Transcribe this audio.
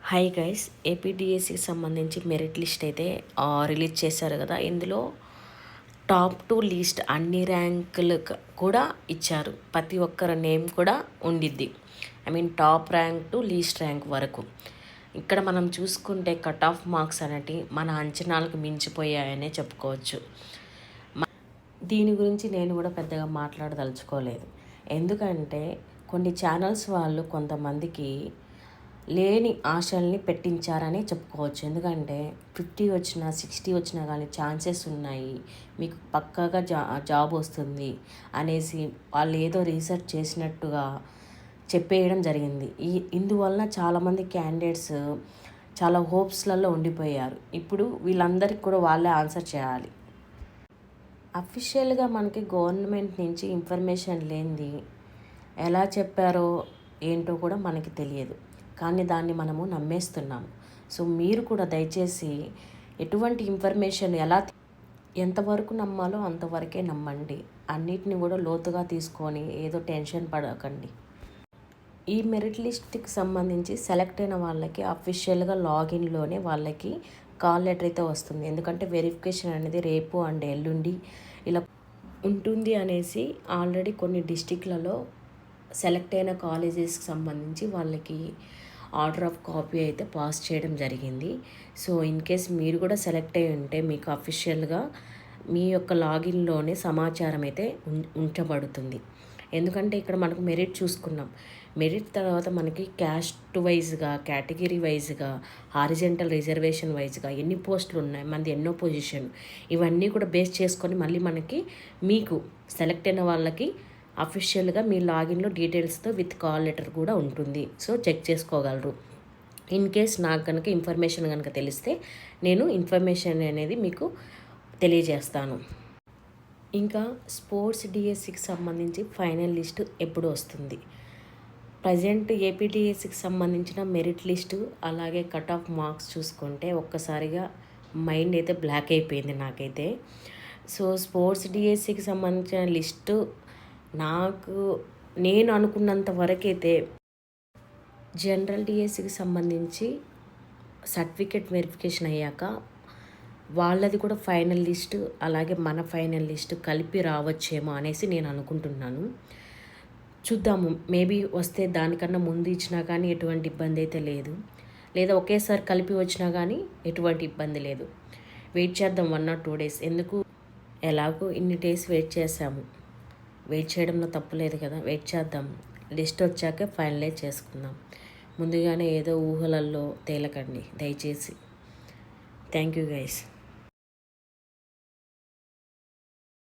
Hi guys, ఏపీడిఎస్సికి సంబంధించి merit list అయితే release చేశారు కదా. ఇందులో టాప్ టు లిస్ట్ అన్ని ర్యాంకులు కూడా ఇచ్చారు. ప్రతి ఒక్కరి నేమ్ కూడా ఉండిద్ది. Top rank to least rank వరకు. ఇక్కడ మనం చూసుకుంటే కట్ ఆఫ్ మార్క్స్ అనేటి మన అంచనాలకు మించిపోయాయనే చెప్పుకోవచ్చు. దీని గురించి నేను కూడా పెద్దగా మాట్లాడదలుచుకోలేదు. ఎందుకంటే కొన్ని ఛానల్స్ వాళ్ళు కొంతమందికి లేని ఆశల్ని పెట్టించారని చెప్పుకోవచ్చు. ఎందుకంటే 50 వచ్చినా 60 వచ్చినా కానీ ఛాన్సెస్ ఉన్నాయి, మీకు పక్కాగా జాబ్ వస్తుంది అనేసి వాళ్ళు ఏదో రీసెర్చ్ చేసినట్టుగా చెప్పేయడం జరిగింది. ఇందువలన చాలామంది క్యాండిడేట్స్ చాలా హోప్స్లలో ఉండిపోయారు. ఇప్పుడు వీళ్ళందరికీ కూడా వాళ్ళే ఆన్సర్ చేయాలి. అఫీషియల్గా మనకి గవర్నమెంట్ నుంచి ఇన్ఫర్మేషన్ లేనిది ఎలా చెప్పారో ఏంటో కూడా మనకి తెలియదు, కానీ దాన్ని మనము నమ్మేస్తున్నాము. సో మీరు కూడా దయచేసి ఎటువంటి ఇన్ఫర్మేషన్ ఎంతవరకు నమ్మాలో అంతవరకే నమ్మండి. అన్నిటిని కూడా లోతుగా తీసుకొని ఏదో టెన్షన్ పడకండి. ఈ మెరిట్ లిస్ట్కి సంబంధించి సెలెక్ట్ అయిన వాళ్ళకి అఫీషియల్గా లాగిన్లోనే వాళ్ళకి కాల్ లెటర్ అయితే వస్తుంది. ఎందుకంటే వెరిఫికేషన్ అనేది రేపు అండ్ ఎల్లుండి ఇలా ఉంటుంది అనేసి ఆల్రెడీ కొన్ని డిస్టిక్లలో సెలెక్ట్ అయిన కాలేజెస్కి సంబంధించి వాళ్ళకి ఆర్డర్ ఆఫ్ కాపీ అయితే పాస్ చేయడం జరిగింది. సో ఇన్ కేస్ మీరు కూడా సెలెక్ట్ అయి ఉంటే మీకు అఫీషియల్గా మీ యొక్క లాగిన్లోనే సమాచారం అయితే ఉంచబడుతుంది. ఎందుకంటే ఇక్కడ మనకు మెరిట్ చూసుకున్నాం. మెరిట్ తర్వాత మనకి క్యాస్ట్ వైజ్గా, కేటగిరీ వైజ్గా, హారిజెంటల్ రిజర్వేషన్ వైజ్గా ఎన్ని పోస్టులు ఉన్నాయి, మనది ఎన్నో పొజిషన్, ఇవన్నీ కూడా బేస్ చేసుకొని మళ్ళీ మనకి మీకు సెలెక్ట్ అయిన వాళ్ళకి అఫీషియల్గా మీ లాగిన్లో డీటెయిల్స్తో విత్ కాల్ లెటర్ కూడా ఉంటుంది. సో చెక్ చేసుకోగలరు. ఇన్ కేస్ నాకు కనుక ఇన్ఫర్మేషన్ కనుక తెలిస్తే నేను ఇన్ఫర్మేషన్ అనేది మీకు తెలియజేస్తాను. ఇంకా స్పోర్ట్స్ డిఎస్సికి సంబంధించి ఫైనల్ లిస్టు ఎప్పుడు వస్తుంది? ప్రజెంట్ ఏపీడిఎస్సికి సంబంధించిన మెరిట్ లిస్టు అలాగే కట్ ఆఫ్ మార్క్స్ చూసుకుంటే ఒక్కసారిగా మైండ్ అయితే బ్లాక్ అయిపోయింది నాకైతే. సో స్పోర్ట్స్ డిఎస్సికి సంబంధించిన లిస్టు నేను అనుకున్నంత వరకైతే జనరల్ డిఎస్సికి సంబంధించి సర్టిఫికేట్ వెరిఫికేషన్ అయ్యాక వాళ్ళది కూడా ఫైనల్ లిస్టు అలాగే మన ఫైనల్ లిస్టు కలిపి రావచ్చేమో అనేసి నేను అనుకుంటున్నాను. చూద్దాము, మేబీ వస్తే దానికన్నా ముందు ఇచ్చినా కానీ ఎటువంటి ఇబ్బంది అయితే లేదు, లేదా ఒకేసారి కలిపి వచ్చినా కానీ ఎటువంటి ఇబ్బంది లేదు. వెయిట్ చేద్దాం 1 or 2 days. ఎందుకు, ఎలాగో ఇన్ని డేస్ వెయిట్ చేసాము, వెయిట్ చేయడంలో తప్పులేదు కదా. వెయిట్ చేద్దాం, లిస్ట్ వచ్చాక ఫైనలైజ్ చేసుకుందాం. ముందుగానే ఏదో ఊహలల్లో తేలకండి దయచేసి. Thank you guys.